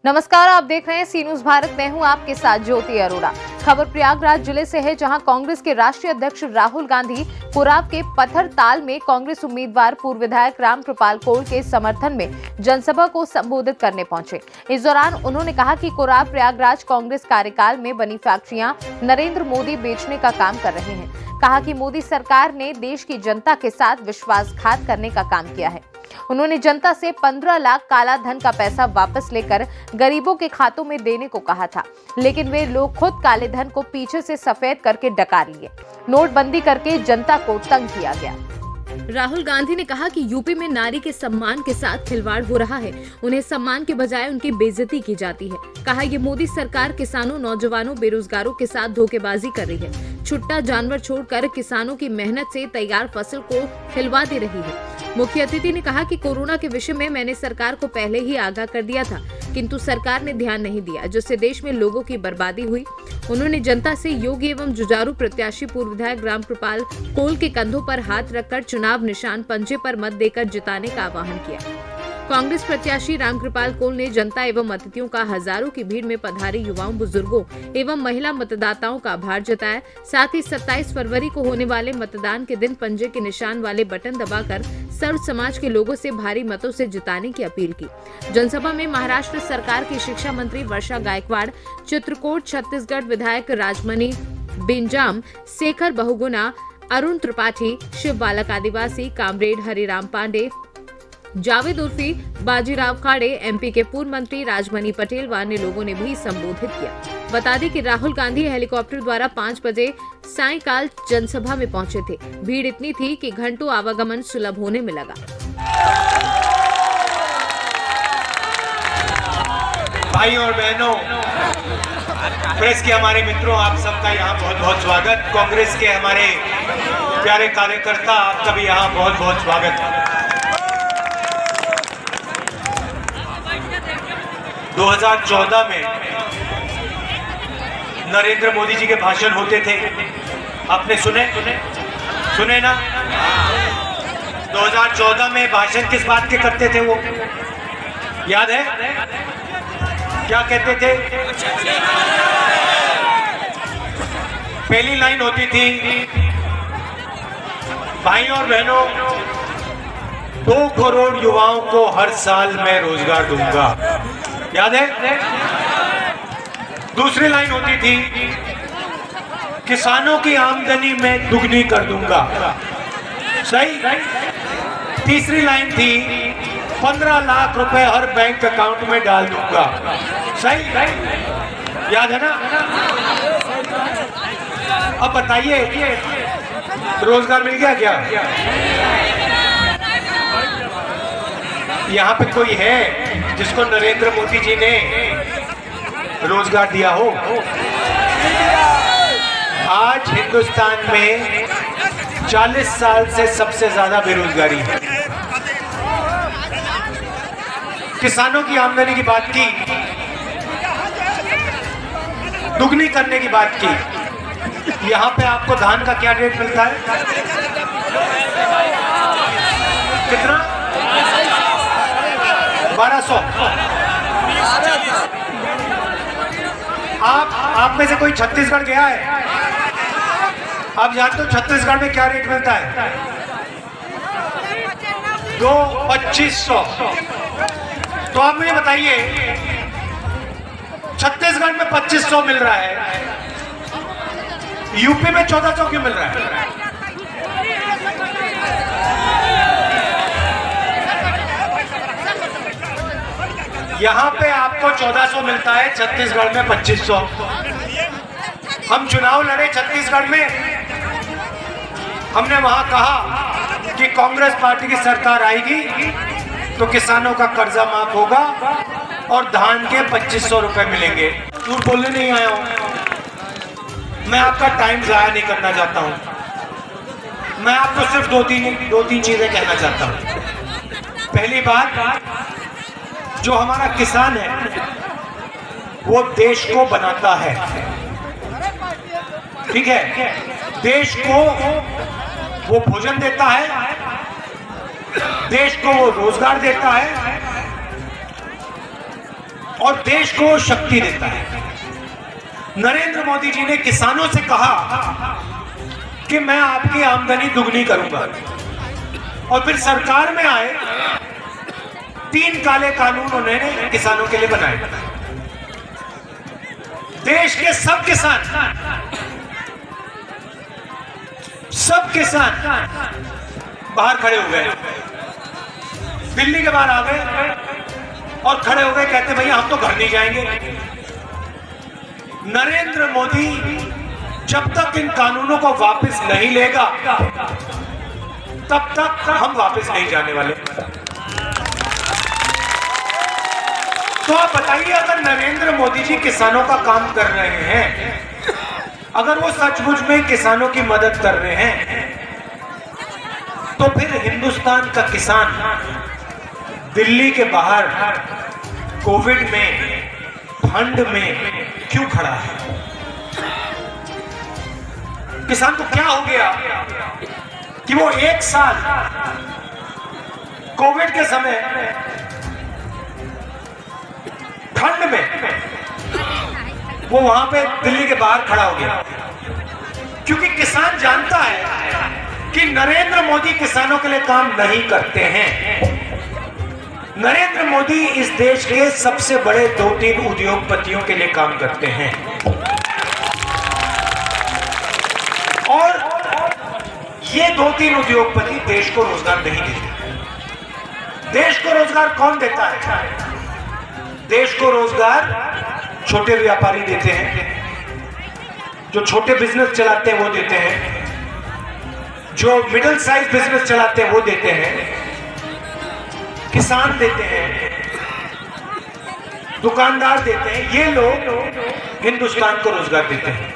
नमस्कार, आप देख रहे हैं सी न्यूज भारत। मैं हूं आपके साथ ज्योति अरोड़ा। खबर प्रयागराज जिले से है, जहां कांग्रेस के राष्ट्रीय अध्यक्ष राहुल गांधी कोराव के पत्थरताल में कांग्रेस उम्मीदवार पूर्व विधायक रामकृपाल कोल के समर्थन में जनसभा को संबोधित करने पहुंचे। इस दौरान उन्होंने कहा कि कोराव प्रयागराज कांग्रेस कार्यकाल में बनी फैक्ट्रियां नरेंद्र मोदी बेचने का काम कर रहे हैं। कहा कि मोदी सरकार ने देश की जनता के साथ विश्वासघात करने का काम किया है। उन्होंने जनता से 15 लाख काला धन का पैसा वापस लेकर गरीबों के खातों में देने को कहा था, लेकिन वे लोग खुद काले धन को पीछे से सफेद करके डकार लिए। नोटबंदी करके जनता को तंग किया गया। राहुल गांधी ने कहा कि यूपी में नारी के सम्मान के साथ खिलवाड़ हो रहा है। उन्हें सम्मान के बजाय उनकी बेइज्जती की जाती है। कहा ये मोदी सरकार किसानों, नौजवानों, बेरोजगारों के साथ धोखेबाजी कर रही है। छुट्टा जानवर छोड़कर किसानों की मेहनत से तैयार फसल को खिलवा दे रही है। मुख्य अतिथि ने कहा कि कोरोना के विषय में मैंने सरकार को पहले ही आगाह कर दिया था, किंतु सरकार ने ध्यान नहीं दिया, जिससे देश में लोगों की बर्बादी हुई। उन्होंने जनता से योगी एवं जुझारू प्रत्याशी पूर्व विधायक रामकृपाल कोल के कंधों पर हाथ रखकर चुनाव निशान पंजे पर मत देकर जिताने का आह्वान किया। कांग्रेस प्रत्याशी रामकृपाल कोल ने जनता एवं अतिथियों का हजारों की भीड़ में पधारे युवाओं, बुजुर्गों एवं महिला मतदाताओं का आभार जताया। साथ ही 27 फरवरी को होने वाले मतदान के दिन पंजे के निशान वाले बटन दबाकर सर्व समाज के लोगों से भारी मतों से जिताने की अपील की। जनसभा में महाराष्ट्र सरकार की शिक्षा मंत्री वर्षा गायकवाड़, चित्रकूट छत्तीसगढ़ विधायक राजमणि बिंजाम, शेखर बहुगुणा, अरुण त्रिपाठी, शिव बालक आदिवासी, कामरेड हरिराम पांडे, जावेद उर्फी बाजीराव खाड़े, एमपी के पूर्व मंत्री राजमणि पटेल व अन्य लोगों ने भी संबोधित किया। बता दें कि राहुल गांधी हेलीकॉप्टर द्वारा 5 बजे सायंकाल जनसभा में पहुंचे थे। भीड़ इतनी थी कि घंटों आवागमन सुलभ होने में लगा। भाई और बहनों, प्रेस के हमारे मित्रों, आप सबका यहाँ बहुत बहुत स्वागत। कांग्रेस के हमारे प्यारे कार्यकर्ता, आपका भी यहाँ बहुत बहुत स्वागत है। 2014 में नरेंद्र मोदी जी के भाषण होते थे, आपने सुने ना? 2014 में भाषण किस बात के करते थे वो याद है? क्या कहते थे? पहली लाइन होती थी, भाई और बहनों, 2 करोड़ युवाओं को हर साल मैं रोजगार दूंगा। याद है? दूसरी लाइन होती थी, किसानों की आमदनी में दुगनी कर दूंगा। सही? तीसरी लाइन थी, 15 लाख रुपए हर बैंक अकाउंट में डाल दूंगा। सही? याद है ना? अब बताइए, रोजगार मिल गया क्या? यहाँ पे कोई है जिसको नरेंद्र मोदी जी ने रोजगार दिया हो? आज हिंदुस्तान में 40 साल से सबसे ज्यादा बेरोजगारी है। किसानों की आमदनी की बात की, दुगनी करने की बात की। यहाँ पे आपको धान का क्या रेट मिलता है? कितना? 1200। आप में से कोई छत्तीसगढ़ गया है? आप जानते हो छत्तीसगढ़ में क्या रेट मिलता है? 2500। तो आप मुझे बताइए, छत्तीसगढ़ में 2500 मिल रहा है, यूपी में 1400 क्यों मिल रहा है? यहाँ पे आपको 1400 मिलता है, छत्तीसगढ़ में 2500। हम चुनाव लड़े छत्तीसगढ़ में, हमने वहां कहा कि कांग्रेस पार्टी की सरकार आएगी तो किसानों का कर्जा माफ होगा और धान के 2500 रुपए मिलेंगे। झूठ बोलने नहीं आया हूं, मैं आपका टाइम जाया नहीं करना चाहता हूं। मैं आपको सिर्फ दो तीन चीजें कहना चाहता हूं। पहली बात, जो हमारा किसान है वो देश को बनाता है, ठीक है? देश को वो भोजन देता है, देश को वो रोजगार देता है और देश को शक्ति देता है। नरेंद्र मोदी जी ने किसानों से कहा कि मैं आपकी आमदनी दुगनी करूंगा, और फिर सरकार में आए 3 काले कानून उन्होंने किसानों के लिए बनाए। देश के सब किसान बाहर खड़े हो गए, दिल्ली के बाहर आ गए और खड़े हो गए, कहते भैया हम तो घर नहीं जाएंगे। नरेंद्र मोदी जब तक इन कानूनों को वापस नहीं लेगा तब तक हम वापस नहीं जाने वाले। तो आप बताइए, अगर नरेंद्र मोदी जी किसानों का काम कर रहे हैं, अगर वो सचमुच में किसानों की मदद कर रहे हैं, तो फिर हिंदुस्तान का किसान दिल्ली के बाहर कोविड में ठंड में क्यों खड़ा है? किसान को क्या हो गया कि वो 1 साल कोविड के समय ठंड में वो वहां पे दिल्ली के बाहर खड़ा हो गया? क्योंकि किसान जानता है कि नरेंद्र मोदी किसानों के लिए काम नहीं करते हैं। नरेंद्र मोदी इस देश के सबसे बड़े 2-3 उद्योगपतियों के लिए काम करते हैं, और ये 2-3 उद्योगपति देश को रोजगार नहीं देते। देश को रोजगार कौन देता है? देश को रोजगार छोटे व्यापारी देते हैं, जो छोटे बिजनेस चलाते हैं वो देते हैं, जो मिडिल साइज बिजनेस चलाते हैं वो देते हैं, किसान देते हैं, दुकानदार देते हैं। ये लोग हिंदुस्तान को रोजगार देते हैं।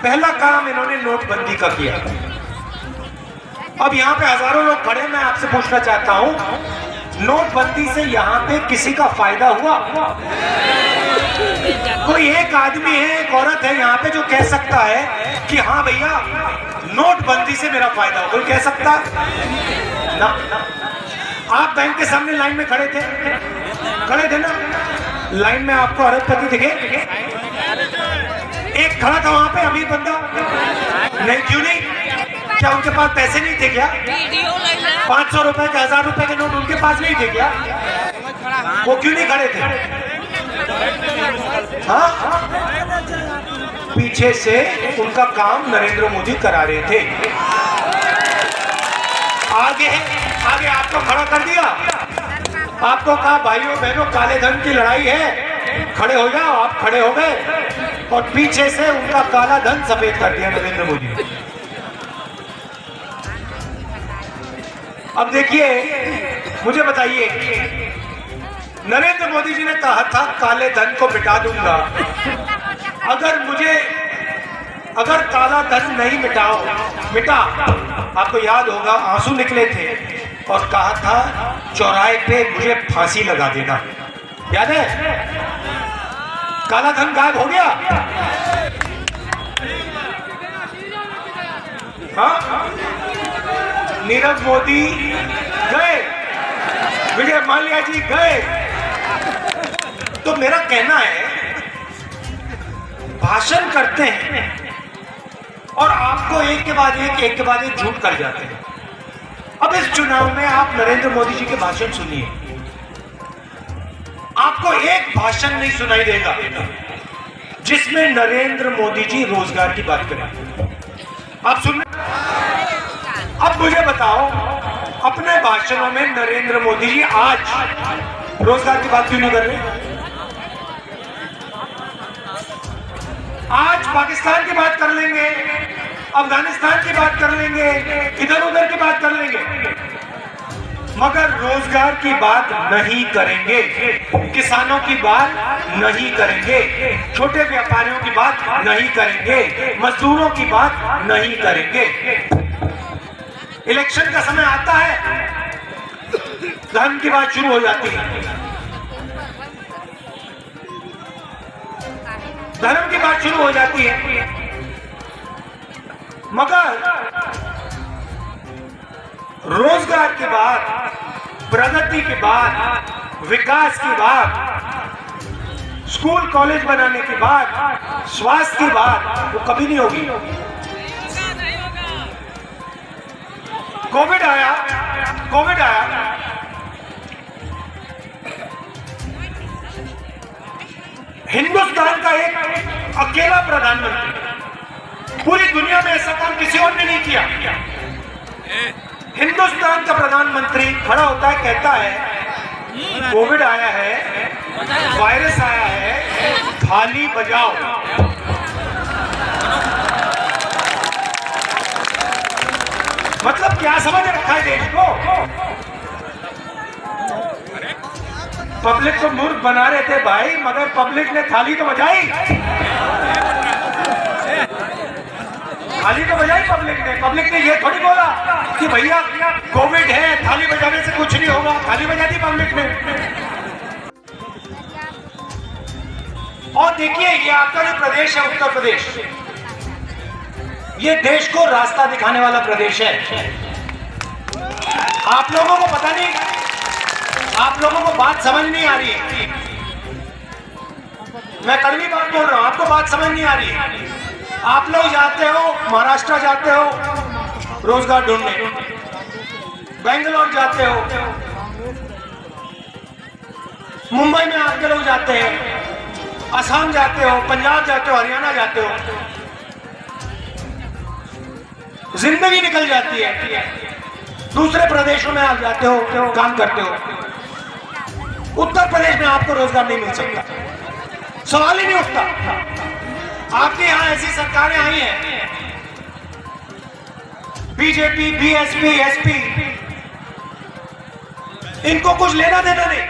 पहला काम इन्होंने नोटबंदी का किया। अब यहाँ पे हजारों लोग खड़े, मैं आपसे पूछना चाहता हूं, नोटबंदी से यहाँ पे किसी का फायदा हुआ? कोई एक आदमी है, एक औरत है यहाँ पे जो कह सकता है कि हाँ भैया नोटबंदी से मेरा फायदा हो? कोई कह सकता है? ना। आप बैंक के सामने लाइन में खड़े थे ना? लाइन में आपको अरबपति दिखे? एक खड़ा था वहां पे अमीर बंदा, नहीं? क्यों नहीं? क्या उनके पास पैसे नहीं थे क्या? 500 रुपए के 1000 रुपए के नोट उनके पास नहीं थे क्या? वो क्यों नहीं खड़े थे? हाँ, पीछे से उनका काम नरेंद्र मोदी करा रहे थे। आगे आपको खड़ा कर दिया, आपको कहा भाइयों बहनों काले धन की लड़ाई है, खड़े हो जाओ। आप खड़े हो गए और पीछे से उनका काला धन सफेद कर दिया नरेंद्र मोदी ने। अब देखिए, मुझे बताइए, नरेंद्र मोदी जी ने कहा था काले धन को मिटा दूंगा। अगर काला धन नहीं मिटा, आपको याद होगा आंसू निकले थे और कहा था चौराहे पे मुझे फांसी लगा देना, याद है? काला धन गायब हो गया। हाँ, नीरव मोदी गए, विजय माल्या जी गए। तो मेरा कहना है, भाषण करते हैं और आपको एक के बाद एक झूठ कर जाते हैं। अब इस चुनाव में आप नरेंद्र मोदी जी के भाषण सुनिए, आपको एक भाषण नहीं सुनाई देगा जिसमें नरेंद्र मोदी जी रोजगार की बात करें। आप सुन, अब मुझे बताओ, अपने भाषणों में नरेंद्र मोदी जी आज रोजगार की बात क्यों नहीं कर रहे? आज पाकिस्तान की बात कर लेंगे, अफगानिस्तान की बात कर लेंगे, इधर उधर की बात कर लेंगे, मगर रोजगार की बात नहीं करेंगे, किसानों की बात नहीं करेंगे, छोटे व्यापारियों की बात नहीं करेंगे, मजदूरों की बात नहीं करेंगे। इलेक्शन का समय आता है, धन की बात शुरू हो जाती है, धर्म की बात शुरू हो जाती है, मगर रोजगार की बात, प्रगति की बात, विकास की बात, स्कूल कॉलेज बनाने की बात, स्वास्थ्य की बात, वो कभी नहीं होगी। कोविड आया, हिंदुस्तान का एक अकेला प्रधानमंत्री, पूरी दुनिया में ऐसा काम किसी और ने नहीं किया। हिंदुस्तान का प्रधानमंत्री खड़ा होता है, कहता है कोविड आया है, वायरस आया है, थाली बजाओ। मतलब क्या समझ रखा है देश को? पब्लिक को मूर्ख बना रहे थे भाई, मगर पब्लिक ने थाली तो बजाई, थाली तो बजाई पब्लिक ने ये थोड़ी बोला कि भैया कोविड है, थाली बजाने से कुछ नहीं होगा, थाली बजा दी पब्लिक ने। और देखिए, ये आपका जो प्रदेश है उत्तर प्रदेश, ये देश को रास्ता दिखाने वाला प्रदेश है। आप लोगों को पता नहीं, आप लोगों को बात समझ नहीं आ रही है। मैं कड़वी बात बोल रहा हूं, आपको बात समझ नहीं आ रही है। आप लोग जाते हो महाराष्ट्र, जाते हो रोजगार ढूंढने, बेंगलोर जाते हो, मुंबई में आपके लोग जाते हैं, असम जाते हो, पंजाब जाते हो, हरियाणा जाते हो, जिंदगी निकल जाती है। दूसरे प्रदेशों में आप जाते हो, काम करते हो। उत्तर प्रदेश में आपको रोजगार नहीं मिल सकता, सवाल ही नहीं उठता। आपके यहां ऐसी सरकारें आई हैं, बीजेपी, बीएसपी, एसपी, इनको कुछ लेना देना नहीं।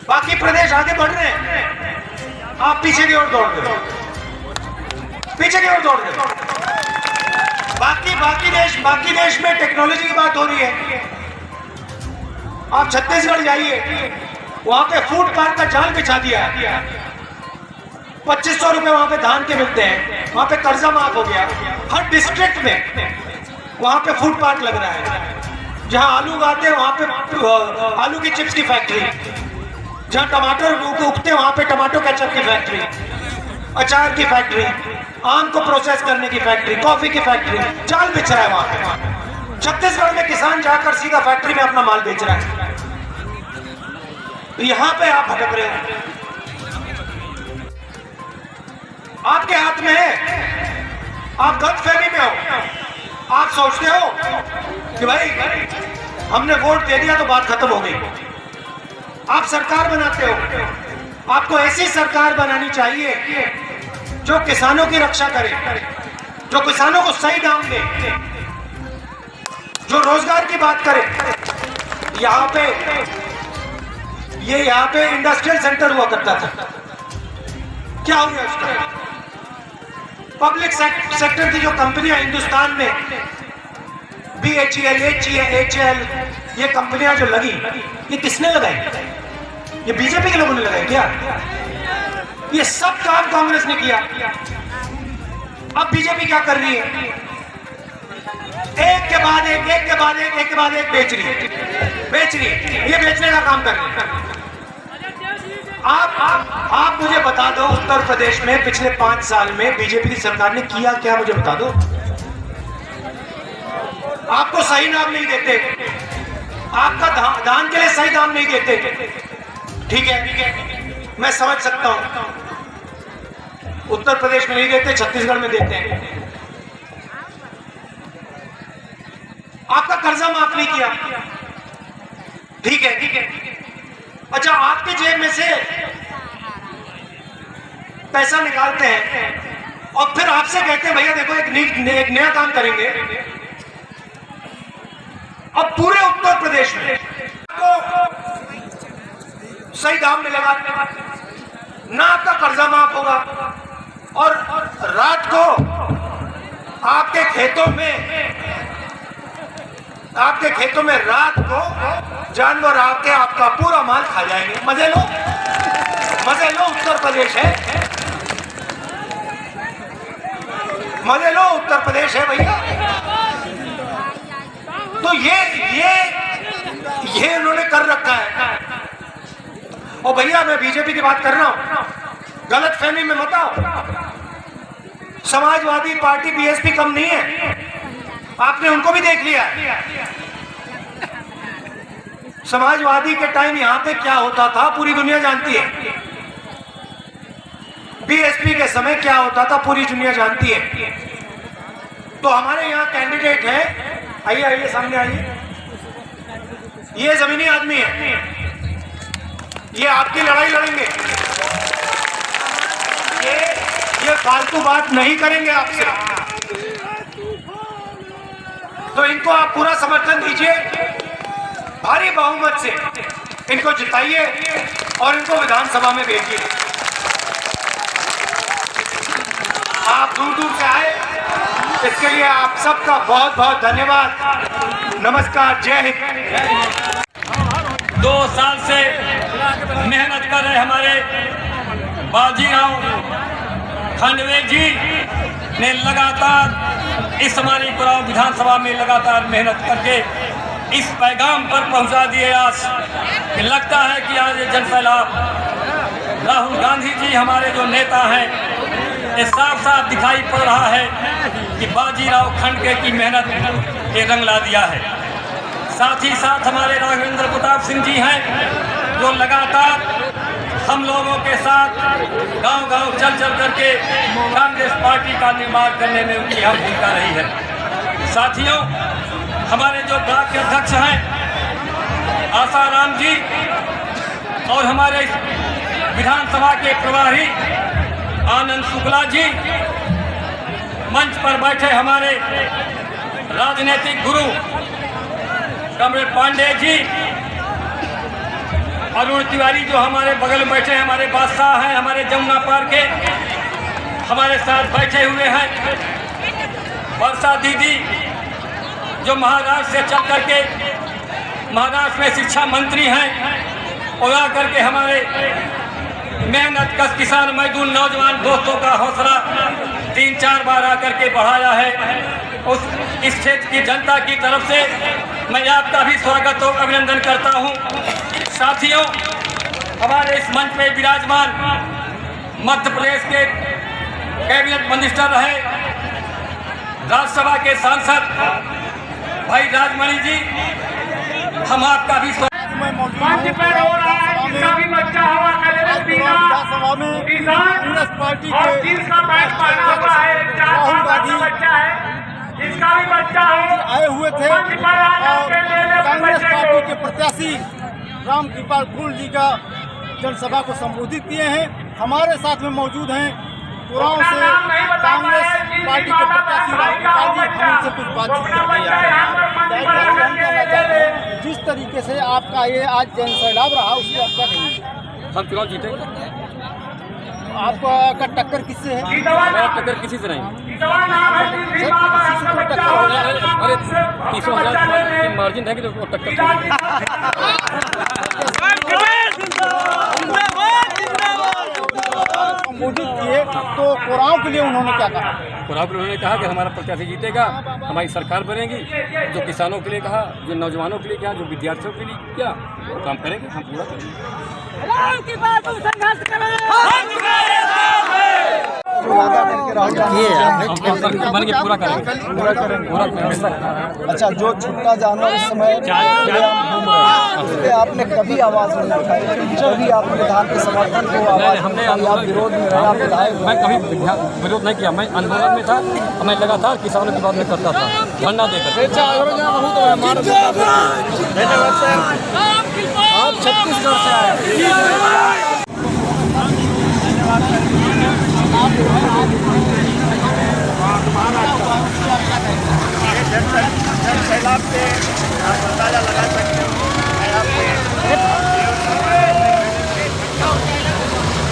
बाकी प्रदेश आगे बढ़ रहे हैं, आप पीछे की ओर दौड़ रहे हो, पीछे की ओर दौड़ रहे हो। बाकी देश में टेक्नोलॉजी की बात हो रही है। आप छत्तीसगढ़ जाइए, वहां पे फूड पार्क का जाल बिछा दिया है, 2500 रुपए वहां पे धान के मिलते हैं, वहां पे कर्जा माफ हो गया। हर डिस्ट्रिक्ट में वहां पे फूड पार्क लग रहा है। जहां आलू उगाते हैं वहां पे आलू की चिप्स की फैक्ट्री, जहां टमाटर उगते हैं वहां पे टमाटो केचप की फैक्ट्री, अचार की फैक्ट्री, आम को प्रोसेस करने की फैक्ट्री, कॉफी की फैक्ट्री, जाल बिछ रहा है वहां पे। छत्तीसगढ़ में किसान जाकर सीधा फैक्ट्री में अपना माल बेच रहा है। तो यहां पे आप भटक रहे हो, आपके हाथ में है, आप गलतफहमी में हो। आप सोचते हो कि भाई हमने वोट दे दिया तो बात खत्म हो गई। आप सरकार बनाते हो, आपको ऐसी सरकार बनानी चाहिए जो किसानों की रक्षा करे, जो किसानों को सही दाम दे, जो रोजगार की बात करे। यहाँ पे इंडस्ट्रियल सेंटर हुआ करता था, क्या हो गया उसका? पब्लिक सेक्टर की जो कंपनियां हिंदुस्तान में, BHEL, HEL, ये कंपनियां जो लगी, ये किसने लगाई? ये बीजेपी के लोगों ने लगाई क्या? ये सब काम कांग्रेस ने किया। अब बीजेपी क्या कर रही है? एक के बाद एक बेच रही है। ये बेचने का काम कर रही है। आप मुझे बता दो, उत्तर प्रदेश में पिछले 5 साल में बीजेपी की सरकार ने किया क्या? मुझे बता दो। आपको सही नाम नहीं देते, आपका धान के लिए सही दाम नहीं देते। ठीक है, मैं समझ सकता हूं, उत्तर प्रदेश में नहीं देते, छत्तीसगढ़ में देते हैं। आपका कर्जा माफ नहीं किया, ठीक है। अच्छा, आपके जेब में से पैसा निकालते हैं और फिर आपसे कहते हैं भैया देखो एक नया काम करेंगे। अब पूरे उत्तर प्रदेश में सही दाम मिलेगा, ना आपका कर्जा माफ होगा, और रात को आपके खेतों में रात को जानवर आके आपका पूरा माल खा जाएंगे। मजे लो उत्तर प्रदेश है, मजे लो उत्तर प्रदेश है भैया। तो ये ये इन्होंने कर रखा है। और भैया मैं बीजेपी की बात कर रहा हूं, गलत फहमी में मत आओ। समाजवादी पार्टी बीएसपी कम नहीं है, आपने उनको भी देख लिया है। समाजवादी के टाइम यहां पे क्या होता था पूरी दुनिया जानती है, बीएसपी के समय क्या होता था पूरी दुनिया जानती है। तो हमारे यहाँ कैंडिडेट है, आइए आइए सामने आइए। ये जमीनी आदमी है, ये आपकी लड़ाई लड़ेंगे, ये फालतू बात नहीं करेंगे आपसे। तो इनको आप पूरा समर्थन दीजिए, भारी बहुमत से इनको जिताइए और इनको विधानसभा में भेजिए। आप दूर दूर से आए, इसके लिए आप सबका बहुत बहुत धन्यवाद। नमस्कार, जय हिंद। 2 साल से मेहनत कर रहे हमारे बाजीराव खंडवे जी ने लगातार इस हमारी कुराव विधानसभा में लगातार मेहनत करके इस पैगाम पर पहुंचा दिए। आज कि लगता है कि आज ये जनसैलाब राहुल गांधी जी हमारे जो नेता हैं, ये साफ साफ दिखाई पड़ रहा है कि बाजीराव खंडवे की मेहनत ये रंग ला दिया है। साथ ही साथ हमारे राघवेंद्र प्रताप सिंह जी हैं, जो लगातार हम लोगों के साथ गांव-गांव चल करके कांग्रेस पार्टी का निर्माण करने में उनकी अहम भूमिका रही है। साथियों, हमारे जो ब्लॉक के अध्यक्ष हैं आसाराम जी और हमारे विधानसभा के प्रभारी आनंद शुक्ला जी, मंच पर बैठे हमारे राजनीतिक गुरु कमरेड पांडे जी, अरुण तिवारी जो हमारे बगल में बैठे हैं, हमारे बादशाह हैं, हमारे जमुना पार के हमारे साथ बैठे हुए हैं। वर्षा दीदी जो महाराष्ट्र से चल करके महाराष्ट्र में शिक्षा मंत्री हैं और आकर के हमारे मेहनत कश किसान मजदूर नौजवान दोस्तों का हौसला 3-4 बार आकर के बढ़ाया है। उस इस क्षेत्र की जनता की तरफ से मैं आपका भी स्वागत और अभिनंदन करता हूं। साथियों, हमारे इस मंच में विराजमान मध्य प्रदेश के कैबिनेट मिनिस्टर रहे, राज्यसभा के सांसद भाई राजमणि जी, हम आपका भी मंच पर हो रहा है जिसका भी बच्चा हवा कलर पीना कांग्रेस पार्टी और जिसका बैच पहना हुआ है 4 साल का बच्चा है, जिसका भी बच्चा हो आए हुए थे और कांग्रेस पार्टी के प्रत्याशी राम कृपाल गुल जी का जनसभा को संबोधित किए हैं। हमारे साथ में मौजूद हैं कुराव से कांग्रेस पार्टी के प्रत्याशी राम कृपाल जी, हम उनसे कुछ बातचीत करते हैं। जिस तरीके से आपका ये आज जनसैलाब रहा उसकी आपका नहीं, हम चुनाव जीतेंगे। आपका टक्कर किससे है? हमारा टक्कर किसी से नहीं। अरे 30,000 की मार्जिन है कि तो टक्कर संबोधित किए तो कुराव के लिए उन्होंने क्या कहा? कुराव के लिए उन्होंने कहा कि हमारा प्रत्याशी जीतेगा, हमारी सरकार बनेगी। जो किसानों के लिए कहा, जो नौजवानों के लिए कहा, जो विद्यार्थियों के लिए क्या वो काम करेंगे, हम पूरा करेंगे। बन के पूरा करेंगे। अच्छा, जो छुट्टा जानवर इस समय उस पे आपने कभी आवाज नहीं उठाई, कभी आपने विधान के समर्थन को आवाज हमने विरोध में रहा? मैं कभी विरोध नहीं किया, मैं आंदोलन में था, मैं लगातार किसानों की बात में करता था, धरना देकर। आप छत्तीसगढ़ से आए, सैलाब से आप अंदाजा लगा सकते हो।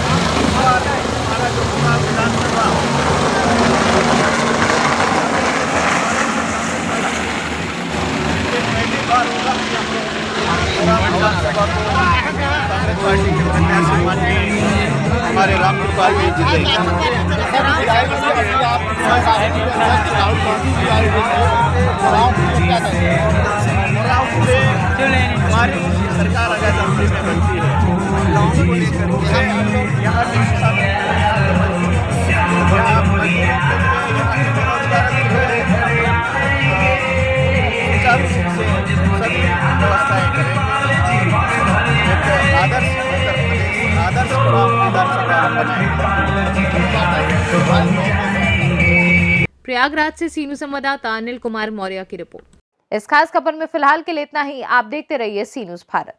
हमारा जो विधानसभा पहली बार होगा कि हम विधानसभा को कांग्रेस पार्टी के प्रत्याशी माननीय हमारे राम कृपाल जी जीतेंगे। हमारी सरकार अगर जल्दी से बनती है महिलाओं को लेकर के हम लोग यहाँ के किसानों यहाँ मजदूरों के लिए यहाँ के बेरोजगारों के लिए सुचारू रूप से सभी व्यवस्थाएं करेंगे एक आदर्श उत्तर प्रदेश आदर्श विधानसभा बनाएंगे। प्रयागराज से सीनू संवाददाता अनिल कुमार मौर्य की रिपोर्ट। इस खास खबर में फिलहाल के लिए इतना ही। आप देखते रहिए सी न्यूज़ भारत।